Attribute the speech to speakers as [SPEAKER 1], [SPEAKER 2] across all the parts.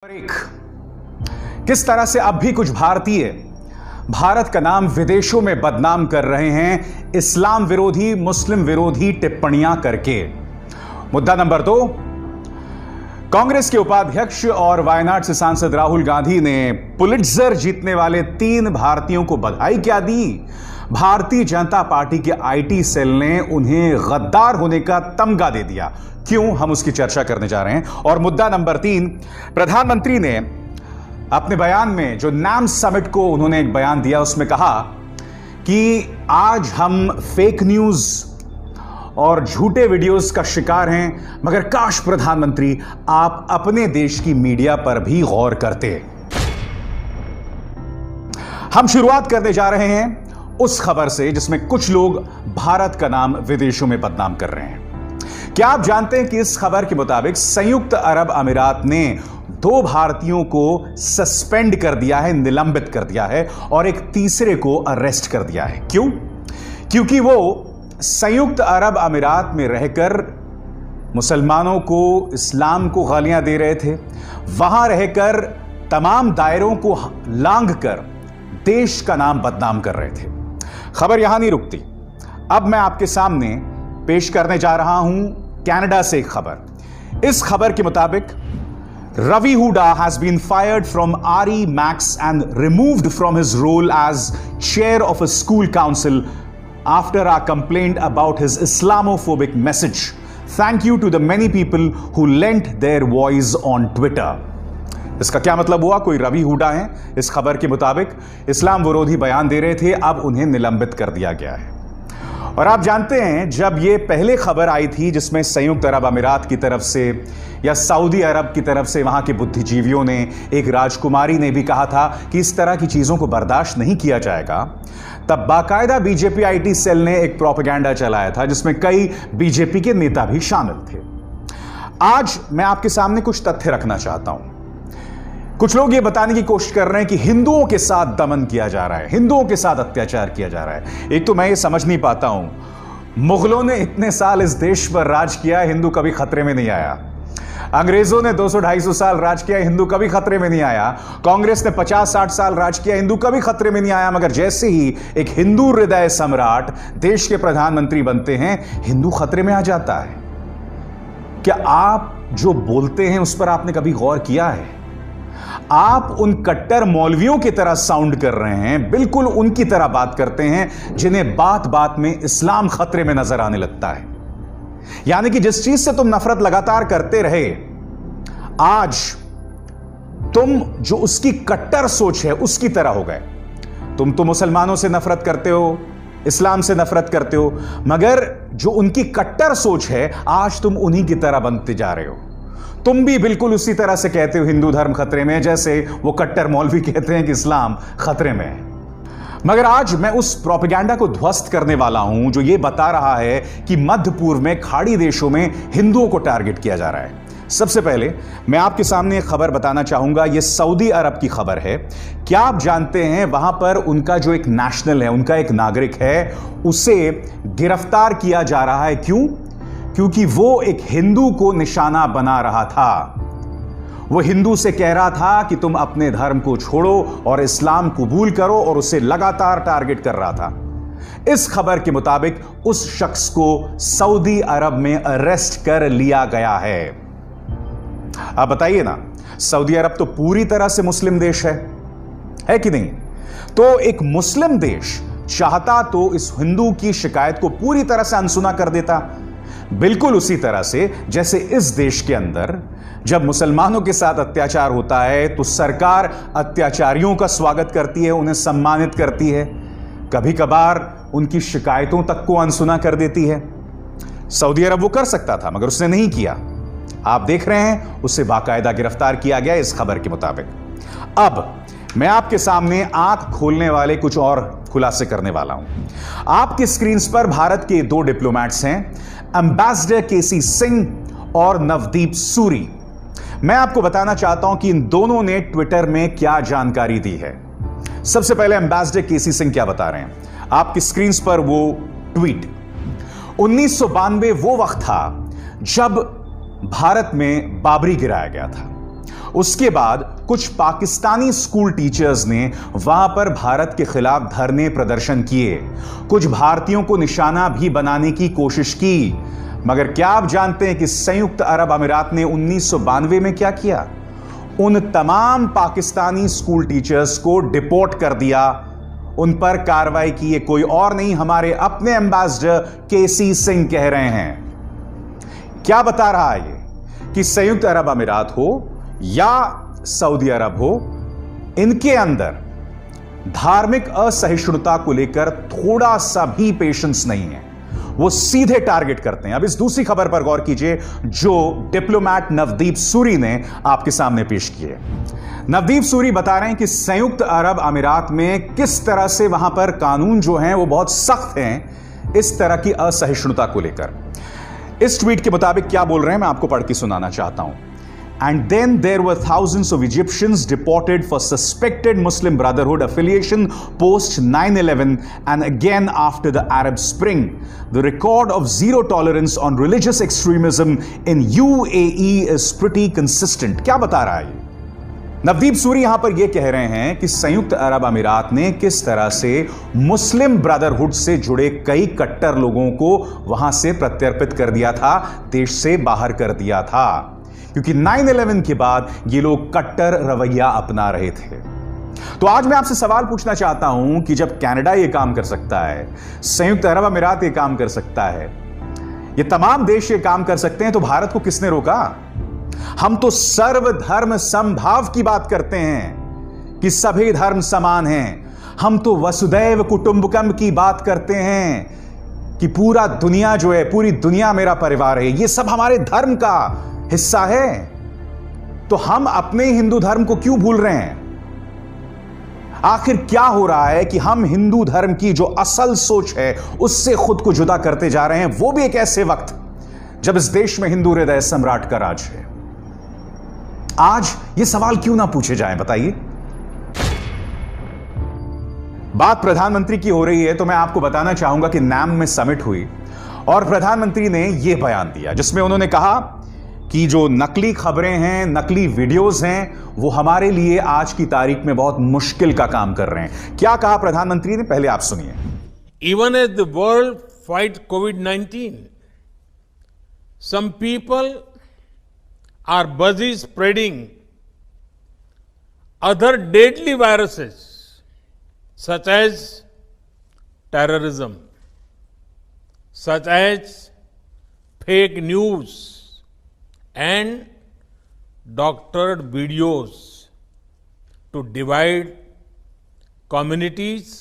[SPEAKER 1] और एक, किस तरह से अब भी कुछ भारतीय भारत का नाम विदेशों में बदनाम कर रहे हैं इस्लाम विरोधी, मुस्लिम विरोधी टिप्पणियां करके। मुद्दा नंबर 2, कांग्रेस के उपाध्यक्ष और वायनाड से सांसद राहुल गांधी ने पुलिट्जर जीतने वाले 3 भारतीयों को बधाई क्या दी। भारतीय जनता पार्टी के आईटी सेल ने उन्हें गद्दार होने का तमगा दे दिया। क्यों, हम उसकी चर्चा करने जा रहे हैं। और मुद्दा नंबर 3, प्रधानमंत्री ने अपने बयान में जो नाम समिट को उन्होंने एक बयान दिया, उसमें कहा कि आज हम फेक न्यूज और झूठे वीडियोस का शिकार हैं, मगर काश प्रधानमंत्री आप अपने देश की मीडिया पर भी गौर करते। हम शुरुआत करने जा रहे हैं उस खबर से जिसमें कुछ लोग भारत का नाम विदेशों में बदनाम कर रहे हैं। क्या आप जानते हैं कि इस खबर के मुताबिक संयुक्त अरब अमीरात ने 2 भारतीयों को सस्पेंड कर दिया है, निलंबित कर दिया है, और एक तीसरे को अरेस्ट कर दिया है। क्यों? क्योंकि वो संयुक्त अरब अमीरात में रहकर मुसलमानों को, इस्लाम को गालियां दे रहे थे। वहां रहकर तमाम दायरों को लांघ कर देश का नाम बदनाम कर रहे थे। खबर यहां नहीं रुकती। अब मैं आपके सामने पेश करने जा रहा हूं कनाडा से एक खबर। इस खबर के मुताबिक Ravi Huda has been fired from RE Max and removed from his role as chair of a school council after a complaint about his Islamophobic message. Thank you to the many people who lent their voice on Twitter. इसका क्या मतलब हुआ? कोई रवि हुडा है, इस खबर के मुताबिक इस्लाम विरोधी बयान दे रहे थे, अब उन्हें निलंबित कर दिया गया है। और आप जानते हैं, जब ये पहले खबर आई थी जिसमें संयुक्त अरब अमीरात की तरफ से या सऊदी अरब की तरफ से वहां के बुद्धिजीवियों ने, एक राजकुमारी ने भी कहा था कि इस तरह की चीजों को बर्दाश्त नहीं किया जाएगा, तब बाकायदा बीजेपी आईटी सेल ने एक प्रोपेगेंडा चलाया था जिसमें कई बीजेपी के नेता भी शामिल थे। आज मैं आपके सामने कुछ तथ्य रखना चाहता हूं। कुछ लोग ये बताने की कोशिश कर रहे हैं कि हिंदुओं के साथ दमन किया जा रहा है, हिंदुओं के साथ अत्याचार किया जा रहा है। एक तो मैं ये समझ नहीं पाता हूं, मुगलों ने इतने साल इस देश पर राज किया, हिंदू कभी खतरे में नहीं आया। अंग्रेजों ने 200-250 साल राज किया, हिंदू कभी खतरे में नहीं आया। कांग्रेस ने 50-60 साल राज किया, हिंदू कभी खतरे में नहीं आया। मगर जैसे ही एक हिंदू हृदय सम्राट देश के प्रधानमंत्री बनते हैं, हिंदू खतरे में आ जाता है। क्या आप जो बोलते हैं उस पर आपने कभी गौर किया है? आप उन कट्टर मौलवियों की तरह साउंड कर रहे हैं, बिल्कुल उनकी तरह बात करते हैं जिन्हें बात बात में इस्लाम खतरे में नजर आने लगता है। यानी कि जिस चीज से तुम नफरत लगातार करते रहे, आज तुम जो उसकी कट्टर सोच है उसकी तरह हो गए। तुम तो मुसलमानों से नफरत करते हो, इस्लाम से नफरत करते हो, मगर जो उनकी कट्टर सोच है, आज तुम उन्हीं की तरह बनते जा रहे हो। तुम भी बिल्कुल उसी तरह से कहते हो हिंदू धर्म खतरे में, जैसे वो कट्टर मौलवी कहते हैं कि इस्लाम खतरे में है। मगर आज मैं उस प्रोपेगेंडा को ध्वस्त करने वाला हूं जो ये बता रहा है कि मध्य पूर्व में खाड़ी देशों में हिंदुओं को टारगेट किया जा रहा है। सबसे पहले मैं आपके सामने एक खबर बताना चाहूंगा। यह सऊदी अरब की खबर है। क्या आप जानते हैं वहां पर उनका जो एक नेशनल है, उनका एक नागरिक है, उसे गिरफ्तार किया जा रहा है। क्यों? क्योंकि वो एक हिंदू को निशाना बना रहा था। वो हिंदू से कह रहा था कि तुम अपने धर्म को छोड़ो और इस्लाम कबूल करो, और उसे लगातार टारगेट कर रहा था। इस खबर के मुताबिक उस शख्स को सऊदी अरब में अरेस्ट कर लिया गया है। आप बताइए ना, सऊदी अरब तो पूरी तरह से मुस्लिम देश है कि नहीं? तो एक मुस्लिम देश चाहता तो इस हिंदू की शिकायत को पूरी तरह से अनसुना कर देता। बिल्कुल उसी तरह से जैसे इस देश के अंदर जब मुसलमानों के साथ अत्याचार होता है तो सरकार अत्याचारियों का स्वागत करती है, उन्हें सम्मानित करती है, कभी कभार उनकी शिकायतों तक को अनसुना कर देती है। सऊदी अरब वो कर सकता था, मगर उसने नहीं किया। आप देख रहे हैं, उसे बाकायदा गिरफ्तार किया गया इस खबर के मुताबिक। अब मैं आपके सामने आंख खोलने वाले कुछ और खुलासे करने वाला हूं। आपकी स्क्रीन पर भारत के 2 डिप्लोमैट्स हैं, एम्बेसडर केसी सिंह और नवदीप सूरी। मैं आपको बताना चाहता हूं कि इन दोनों ने ट्विटर में क्या जानकारी दी है। सबसे पहले एम्बेसडर केसी सिंह क्या बता रहे हैं, आपकी स्क्रीन पर वो ट्वीट। 1992 वो वक्त था जब भारत में बाबरी गिराया गया था। उसके बाद कुछ पाकिस्तानी स्कूल टीचर्स ने वहां पर भारत के खिलाफ धरने प्रदर्शन किए, कुछ भारतीयों को निशाना भी बनाने की कोशिश की। मगर क्या आप जानते हैं कि संयुक्त अरब अमीरात ने 1992 में क्या किया? उन तमाम पाकिस्तानी स्कूल टीचर्स को डिपोर्ट कर दिया, उन पर कार्रवाई की। ये कोई और नहीं, हमारे अपने एम्बेसडर केसी सिंह कह रहे हैं। क्या बता रहा है ये कि संयुक्त अरब अमीरात हो या सऊदी अरब हो, इनके अंदर धार्मिक असहिष्णुता को लेकर थोड़ा सा भी पेशेंस नहीं है, वो सीधे टारगेट करते हैं। अब इस दूसरी खबर पर गौर कीजिए जो डिप्लोमैट नवदीप सूरी ने आपके सामने पेश की है। नवदीप सूरी बता रहे हैं कि संयुक्त अरब अमीरात में किस तरह से वहां पर कानून जो हैं वो बहुत सख्त हैं इस तरह की असहिष्णुता को लेकर। इस ट्वीट के मुताबिक क्या बोल रहे हैं मैं आपको पढ़ के सुनाना चाहता हूं। And then there were thousands of Egyptians deported for suspected Muslim Brotherhood affiliation post 9/11 and again after the Arab Spring. The record of zero tolerance on religious extremism in UAE is pretty consistent. क्या बता रहा है ये? नवदीप सूरी यहां पर यह कह रहे हैं कि संयुक्त अरब अमीरात ने किस तरह से मुस्लिम ब्रदरहुड से जुड़े कई कट्टर लोगों को वहां से प्रत्यर्पित कर दिया था, देश से बाहर कर दिया था, क्योंकि 9/11 के बाद ये लोग कट्टर रवैया अपना रहे थे। तो आज मैं आपसे सवाल पूछना चाहता हूं कि जब कनाडा ये काम कर सकता है, संयुक्त अरब अमीरात ये काम कर सकता है, ये तमाम देश ये काम कर सकते हैं, तो भारत को किसने रोका? हम तो सर्वधर्म समभाव की बात करते हैं कि सभी धर्म समान हैं। हम तो वसुदैव कुटुंबकम की बात करते हैं कि पूरा दुनिया जो है, पूरी दुनिया मेरा परिवार है। ये सब हमारे धर्म का हिस्सा है। तो हम अपने हिंदू धर्म को क्यों भूल रहे हैं? आखिर क्या हो रहा है कि हम हिंदू धर्म की जो असल सोच है उससे खुद को जुदा करते जा रहे हैं, वो भी एक ऐसे वक्त जब इस देश में हिंदू हृदय सम्राट का राज है। आज ये सवाल क्यों ना पूछे जाएं, बताइए। बात प्रधानमंत्री की हो रही है तो मैं आपको बताना चाहूंगा कि नाम में समिट हुई और प्रधानमंत्री ने यह बयान दिया जिसमें उन्होंने कहा कि जो नकली खबरें हैं, नकली वीडियोस हैं, वो हमारे लिए आज की तारीख में बहुत मुश्किल का काम कर रहे हैं। क्या कहा प्रधानमंत्री ने, पहले आप सुनिए।
[SPEAKER 2] Even as the world fight कोविड-19, some people are busy spreading other deadly viruses such as terrorism, such as fake news and doctored videos to divide communities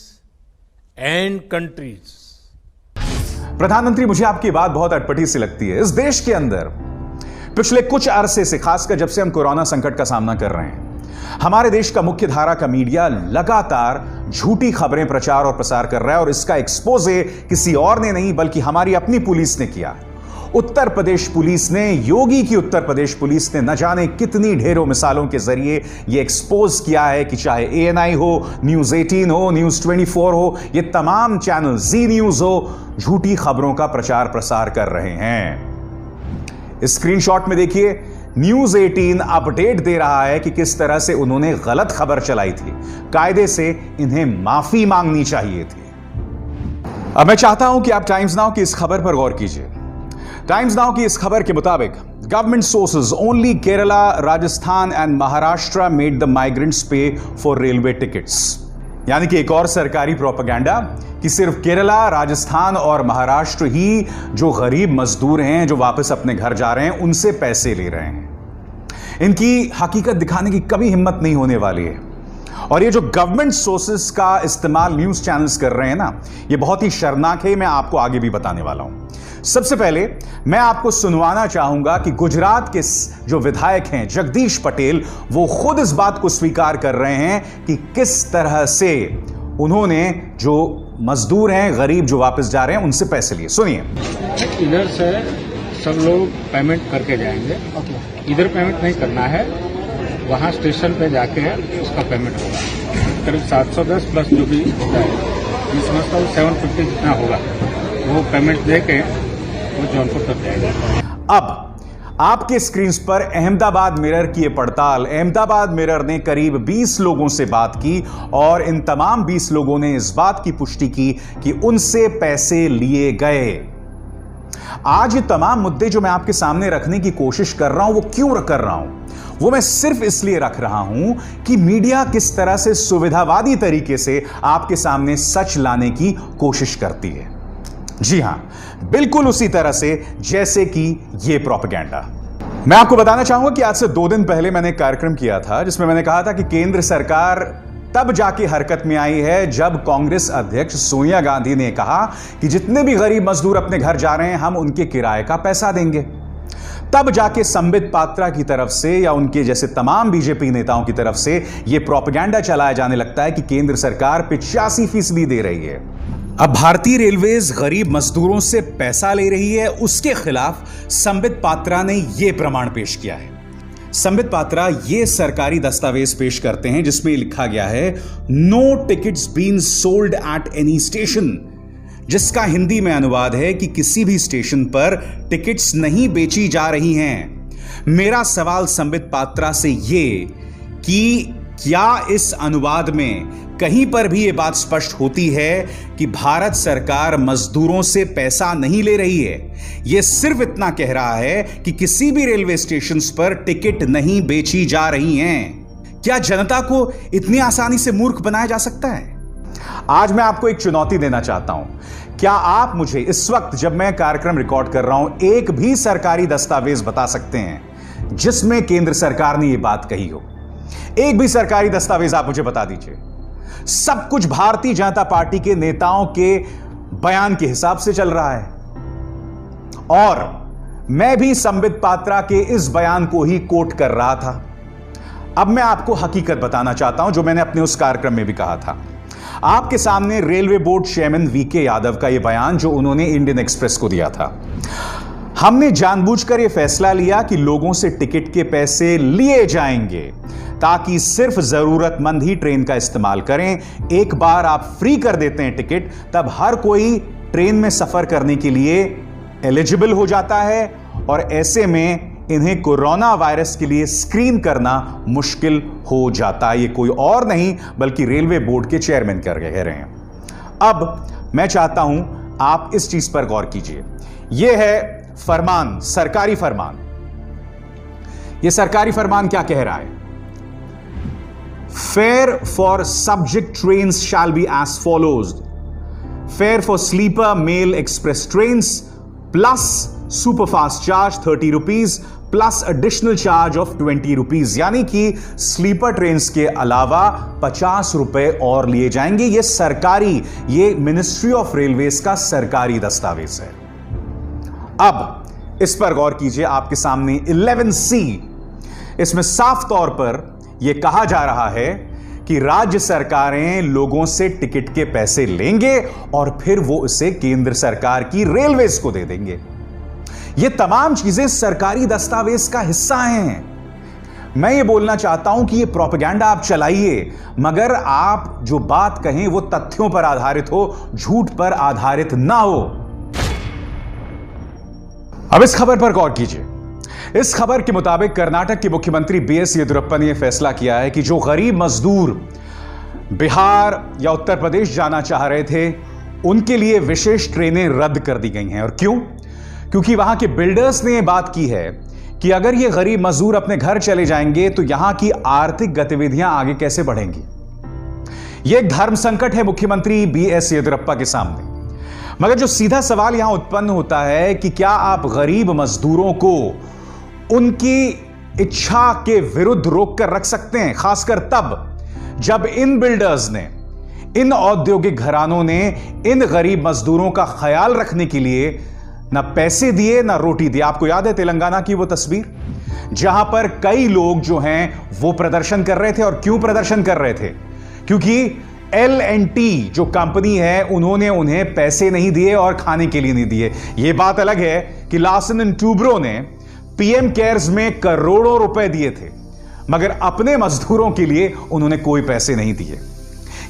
[SPEAKER 2] and countries.
[SPEAKER 1] प्रधानमंत्री, मुझे आपकी बात बहुत अटपटी सी लगती है। इस देश के अंदर पिछले कुछ अरसे से, खासकर जब से हम कोरोना संकट का सामना कर रहे हैं, हमारे देश का मुख्य धारा का मीडिया लगातार झूठी खबरें प्रचार और प्रसार कर रहा है और इसका एक्सपोजे किसी और ने नहीं बल्कि हमारी अपनी पुलिस ने किया। उत्तर प्रदेश पुलिस ने, योगी की उत्तर प्रदेश पुलिस ने न जाने कितनी ढेरों मिसालों के जरिए यह एक्सपोज किया है कि चाहे ANI हो, न्यूज 18 हो, न्यूज 24 हो, ये तमाम चैनल, जी न्यूज हो, झूठी खबरों का प्रचार प्रसार कर रहे हैं। स्क्रीनशॉट में देखिए, न्यूज 18 अपडेट दे रहा है कि किस तरह से उन्होंने गलत खबर चलाई थी। कायदे से इन्हें माफी मांगनी चाहिए थी। अब मैं चाहता हूं कि आप टाइम्स नाउ की इस खबर पर गौर कीजिए। टाइम्स नाउ की इस खबर के मुताबिक government sources only Kerala, Rajasthan and Maharashtra made the migrants पे फॉर रेलवे टिकट्स। यानी कि एक और सरकारी प्रोपेगेंडा कि सिर्फ केरला, राजस्थान और महाराष्ट्र ही जो गरीब मजदूर हैं जो वापस अपने घर जा रहे हैं उनसे पैसे ले रहे हैं। इनकी हकीकत दिखाने की कभी हिम्मत नहीं होने वाली है। और ये जो गवर्नमेंट सोर्सेस का इस्तेमाल न्यूज चैनल्स कर रहे हैं ना, ये बहुत ही शर्मनाक है। मैं आपको आगे भी बताने वाला हूं। सबसे पहले मैं आपको सुनवाना चाहूंगा कि गुजरात के जो विधायक हैं जगदीश पटेल, वो खुद इस बात को स्वीकार कर रहे हैं कि किस तरह से उन्होंने जो मजदूर हैं, गरीब जो वापस जा रहे हैं, उनसे पैसे लिए। सुनिए।
[SPEAKER 3] इधर से सब लोग पेमेंट करके जाएंगे, इधर पेमेंट नहीं करना है, वहाँ स्टेशन पे जाके उसका पेमेंट होगा। करीब 710 प्लस जो भी होता है, मैं समझता हूँ 750 जितना होगा, वो पेमेंट दे के वो जौनपुर तक जाएगा।
[SPEAKER 1] अब आपके स्क्रीन पर अहमदाबाद मिरर की यह पड़ताल। अहमदाबाद मिरर ने करीब 20 लोगों से बात की और इन तमाम 20 लोगों ने इस बात की पुष्टि की कि उनसे पैसे लिए गए। आज ये तमाम मुद्दे जो मैं आपके सामने रखने की कोशिश कर रहा हूं, वो क्यों कर रहा हूं? वो मैं सिर्फ इसलिए रख रहा हूं कि मीडिया किस तरह से सुविधावादी तरीके से आपके सामने सच लाने की कोशिश करती है। जी हां, बिल्कुल उसी तरह से जैसे कि यह प्रोपेगेंडा। मैं आपको बताना चाहूंगा कि आज से 2 दिन पहले मैंने एक कार्यक्रम किया था जिसमें मैंने कहा था कि केंद्र सरकार तब जाके हरकत में आई है जब कांग्रेस अध्यक्ष सोनिया गांधी ने कहा कि जितने भी गरीब मजदूर अपने घर जा रहे हैं हम उनके किराए का पैसा देंगे। तब जाके संबित पात्रा की तरफ से या उनके जैसे तमाम बीजेपी नेताओं की तरफ से यह प्रोपेगेंडा चलाया जाने लगता है कि केंद्र सरकार 85% दे रही है। अब भारतीय रेलवेज गरीब मजदूरों से पैसा ले रही है, उसके खिलाफ संबित पात्रा ने यह प्रमाण पेश किया है। संबित पात्रा ये सरकारी दस्तावेज पेश करते हैं जिसमें लिखा गया है no tickets been sold at any station, जिसका हिंदी में अनुवाद है कि किसी भी स्टेशन पर टिकट्स नहीं बेची जा रही हैं। मेरा सवाल संबित पात्रा से ये कि क्या इस अनुवाद में कहीं पर भी यह बात स्पष्ट होती है कि भारत सरकार मजदूरों से पैसा नहीं ले रही है? यह सिर्फ इतना कह रहा है कि किसी भी रेलवे स्टेशन पर टिकट नहीं बेची जा रही हैं। क्या जनता को इतनी आसानी से मूर्ख बनाया जा सकता है? आज मैं आपको एक चुनौती देना चाहता हूं। क्या आप मुझे इस वक्त जब मैं कार्यक्रम रिकॉर्ड कर रहा हूं एक भी सरकारी दस्तावेज बता सकते हैं जिसमें केंद्र सरकार ने यह बात कही हो? एक भी सरकारी दस्तावेज आप मुझे बता दीजिए। सब कुछ भारतीय जनता पार्टी के नेताओं के बयान के हिसाब से चल रहा है और मैं भी संबित पात्रा के इस बयान को ही कोट कर रहा था। अब मैं आपको हकीकत बताना चाहता हूं जो मैंने अपने उस कार्यक्रम में भी कहा था। आपके सामने railway board chairman V K Yadav का यह बयान जो उन्होंने इंडियन एक्सप्रेस को दिया था। हमने जानबूझकर यह फैसला लिया कि लोगों से टिकट के पैसे लिए जाएंगे ताकि सिर्फ जरूरतमंद ही ट्रेन का इस्तेमाल करें। एक बार आप फ्री कर देते हैं टिकट, तब हर कोई ट्रेन में सफर करने के लिए एलिजिबल हो जाता है और ऐसे में इन्हें कोरोना वायरस के लिए स्क्रीन करना मुश्किल हो जाता है। ये कोई और नहीं बल्कि रेलवे बोर्ड के चेयरमैन कह रहे हैं। अब मैं चाहता हूं आप इस चीज पर गौर कीजिए। यह है फरमान, सरकारी फरमान। यह सरकारी फरमान क्या कह रहा है? Fare for subject trains shall be as follows. Fare for sleeper mail express trains plus superfast charge 30 rupees plus additional charge of 20 rupees, यानी कि स्लीपर ट्रेन्स के अलावा 50 रुपए और लिए जाएंगे। यह सरकारी, यह मिनिस्ट्री ऑफ रेलवेज का सरकारी दस्तावेज है। अब इस पर गौर कीजिए। आपके सामने 11C, इसमें साफ तौर पर यह कहा जा रहा है कि राज्य सरकारें लोगों से टिकट के पैसे लेंगे और फिर वो इसे केंद्र सरकार की रेलवेज को दे देंगे। ये तमाम चीजें सरकारी दस्तावेज का हिस्सा हैं। मैं ये बोलना चाहता हूं कि ये प्रोपेगेंडा आप चलाइए, मगर आप जो बात कहें वो तथ्यों पर आधारित हो, झूठ पर आधारित ना हो। अब इस खबर पर गौर कीजिए। इस खबर के मुताबिक कर्नाटक के मुख्यमंत्री बीएस येदियुरप्पा ने यह फैसला किया है कि जो गरीब मजदूर बिहार या उत्तर प्रदेश जाना चाह रहे थे उनके लिए विशेष ट्रेनें रद्द कर दी गई हैं। और क्यों? क्योंकि वहां के बिल्डर्स ने यह बात की है कि अगर ये गरीब मजदूर अपने घर चले जाएंगे तो यहां की आर्थिक गतिविधियां आगे कैसे बढ़ेंगी। यह एक धर्म संकट है मुख्यमंत्री बीएस येदियुरप्पा के सामने। मगर जो सीधा सवाल यहां उत्पन्न होता है कि क्या आप गरीब मजदूरों को उनकी इच्छा के विरुद्ध रोककर रख सकते हैं, खासकर तब जब इन बिल्डर्स ने, इन औद्योगिक घरानों ने इन गरीब मजदूरों का ख्याल रखने के लिए ना पैसे दिए ना रोटी दी। आपको याद है तेलंगाना की वो तस्वीर जहां पर कई लोग जो हैं वो प्रदर्शन कर रहे थे। और क्यों प्रदर्शन कर रहे थे? क्योंकि L&T जो कंपनी है उन्होंने उन्हें पैसे नहीं दिए और खाने के लिए नहीं दिए। यह बात अलग है कि लार्सन एंड टूब्रो ने पीएम केयर्स में करोड़ों रुपए दिए थे, मगर अपने मजदूरों के लिए उन्होंने कोई पैसे नहीं दिए।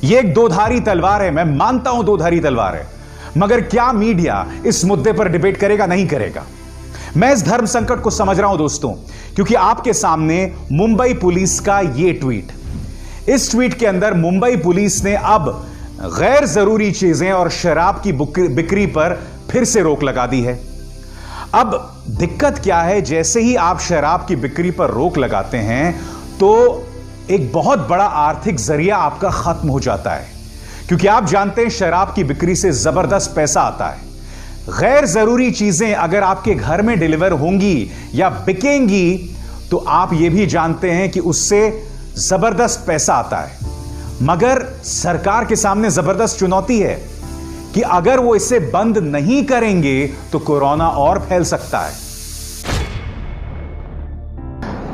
[SPEAKER 1] यह एक दोधारी तलवार है। मैं मानता हूं दोधारी तलवार है, मगर क्या मीडिया इस मुद्दे पर डिबेट करेगा? नहीं करेगा। मैं इस धर्म संकट को समझ रहा हूं दोस्तों, क्योंकि आपके सामने मुंबई पुलिस का यह ट्वीट। इस ट्वीट के अंदर मुंबई पुलिस ने अब गैर जरूरी चीजें और शराब की बिक्री पर फिर से रोक लगा दी है। अब दिक्कत क्या है, जैसे ही आप शराब की बिक्री पर रोक लगाते हैं तो एक बहुत बड़ा आर्थिक जरिया आपका खत्म हो जाता है, क्योंकि आप जानते हैं शराब की बिक्री से जबरदस्त पैसा आता है। गैर जरूरी चीजें अगर आपके घर में डिलीवर होंगी या बिकेंगी तो आप यह भी जानते हैं कि उससे जबरदस्त पैसा आता है। मगर सरकार के सामने जबरदस्त चुनौती है कि अगर वो इसे बंद नहीं करेंगे तो कोरोना और फैल सकता है।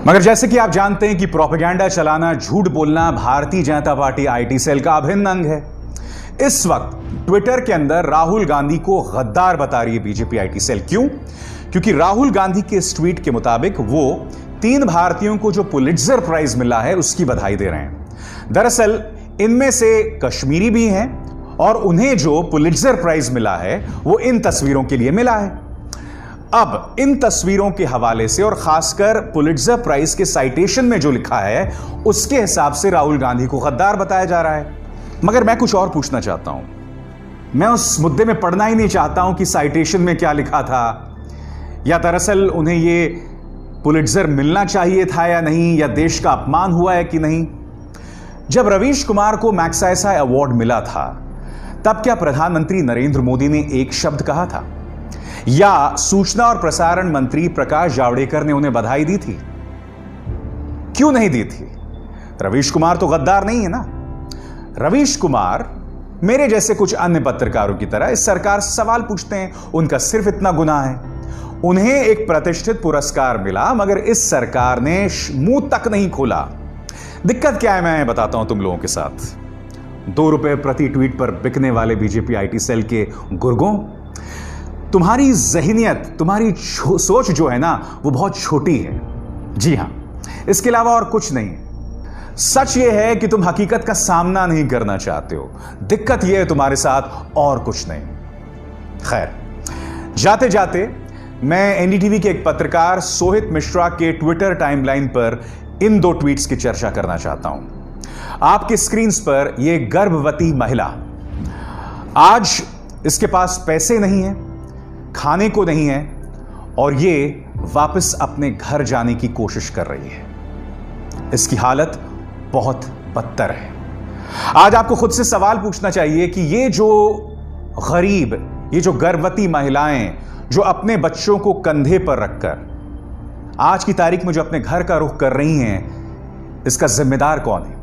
[SPEAKER 1] मगर जैसे कि आप जानते हैं कि प्रोपेगेंडा चलाना, झूठ बोलना Bharatiya Janata party IT cell का अभिन्न अंग है। इस वक्त ट्विटर के अंदर राहुल गांधी को गद्दार बता रही है बीजेपी आईटी सेल। क्यों? क्योंकि राहुल गांधी के इस ट्वीट के मुताबिक वो 3 भारतीयों को जो पुलिट्जर प्राइज मिला है उसकी बधाई दे रहे हैं। दरअसल इनमें से कश्मीरी भी हैं और उन्हें जो पुलिट्जर प्राइज मिला है वो इन तस्वीरों के लिए मिला है। अब इन तस्वीरों के हवाले से और खासकर पुलिट्जर प्राइज के साइटेशन में जो लिखा है उसके हिसाब से राहुल गांधी को गद्दार बताया जा रहा है। मगर मैं कुछ और पूछना चाहता हूं। मैं उस मुद्दे में पढ़ना ही नहीं चाहता हूं कि साइटेशन में क्या लिखा था, या दरअसल उन्हें यह पुलिट्जर मिलना चाहिए था या नहीं, या देश का अपमान हुआ है कि नहीं। जब रवीश कुमार को मैग्सेसे अवार्ड मिला था तब क्या प्रधानमंत्री नरेंद्र मोदी ने एक शब्द कहा था, या सूचना और प्रसारण मंत्री प्रकाश जावड़ेकर ने उन्हें बधाई दी थी? क्यों नहीं दी थी? रवीश कुमार तो गद्दार नहीं है ना। रवीश कुमार मेरे जैसे कुछ अन्य पत्रकारों की तरह इस सरकार से सवाल पूछते हैं। उनका सिर्फ इतना गुनाह है, उन्हें एक प्रतिष्ठित पुरस्कार मिला मगर इस सरकार ने मुंह तक नहीं खोला। दिक्कत क्या है मैं बताता हूं तुम लोगों के साथ। 2 रुपए प्रति ट्वीट पर बिकने वाले बीजेपी आईटी सेल के गुर्गों, तुम्हारी जहनियत, तुम्हारी सोच जो है ना वो बहुत छोटी है। जी हां, इसके अलावा और कुछ नहीं है। सच यह है कि तुम हकीकत का सामना नहीं करना चाहते हो। दिक्कत यह है तुम्हारे साथ, और कुछ नहीं। खैर, जाते जाते मैं एनडीटीवी के एक पत्रकार सोहित मिश्रा के ट्विटर टाइमलाइन पर इन 2 ट्वीट्स की चर्चा करना चाहता हूं। आपके स्क्रीन्स पर यह गर्भवती महिला, आज इसके पास पैसे नहीं है, खाने को नहीं है और ये वापस अपने घर जाने की कोशिश कर रही है। इसकी हालत बहुत बदतर है। आज आपको खुद से सवाल पूछना चाहिए कि ये जो गरीब, ये जो गर्भवती महिलाएं जो अपने बच्चों को कंधे पर रखकर आज की तारीख में जो अपने घर का रुख कर रही हैं, इसका जिम्मेदार कौन है?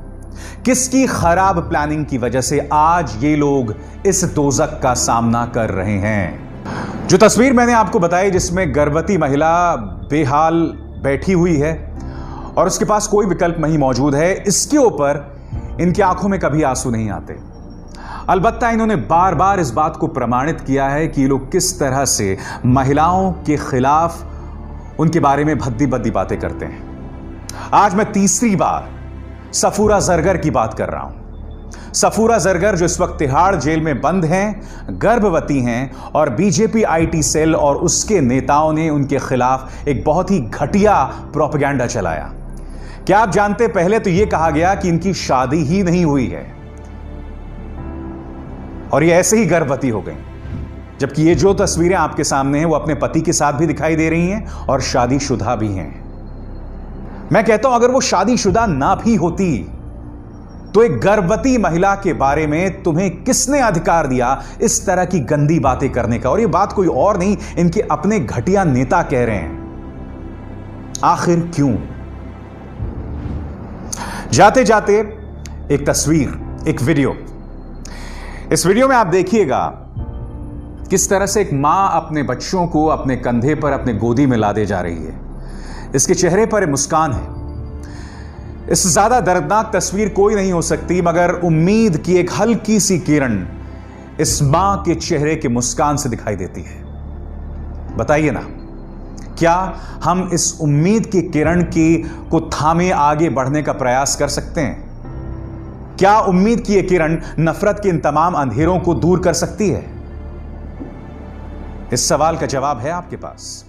[SPEAKER 1] किसकी खराब प्लानिंग की वजह से आज ये लोग इस दोजक का सामना कर रहे हैं? जो तस्वीर मैंने आपको बताई जिसमें गर्भवती महिला बेहाल बैठी हुई है और उसके पास कोई विकल्प नहीं मौजूद है, इसके ऊपर इनकी आंखों में कभी आंसू नहीं आते। अलबत्ता इन्होंने बार बार इस बात को प्रमाणित किया है कि ये लोग किस तरह से महिलाओं के खिलाफ उनके बारे में भद्दी भद्दी बातें करते हैं। आज मैं तीसरी बार सफूरा जरगर की बात कर रहा हूं। सफूरा जरगर जो इस वक्त तिहाड़ जेल में बंद हैं, गर्भवती हैं और बीजेपी आईटी सेल और उसके नेताओं ने उनके खिलाफ एक बहुत ही घटिया प्रोपेगेंडा चलाया। क्या आप जानते, पहले तो यह कहा गया कि इनकी शादी ही नहीं हुई है और ये ऐसे ही गर्भवती हो गई, जबकि ये जो तस्वीरें आपके सामने हैं वो अपने पति के साथ भी दिखाई दे रही हैं और शादीशुदा भी हैं। मैं कहता हूं अगर वो शादीशुदा ना भी होती तो एक गर्भवती महिला के बारे में तुम्हें किसने अधिकार दिया इस तरह की गंदी बातें करने का? और ये बात कोई और नहीं, इनके अपने घटिया नेता कह रहे हैं। आखिर क्यों? जाते जाते एक तस्वीर, एक वीडियो। इस वीडियो में आप देखिएगा किस तरह से एक मां अपने बच्चों को अपने कंधे पर, अपने गोदी में लादे जा रही है। इसके चेहरे पर मुस्कान है। इससे ज्यादा दर्दनाक तस्वीर कोई नहीं हो सकती, मगर उम्मीद की एक हल्की सी किरण इस मां के चेहरे के मुस्कान से दिखाई देती है। बताइए ना, क्या हम इस उम्मीद की किरण को थामे आगे बढ़ने का प्रयास कर सकते हैं? क्या उम्मीद की यह किरण नफरत के इन तमाम अंधेरों को दूर कर सकती है? इस सवाल का जवाब है आपके पास।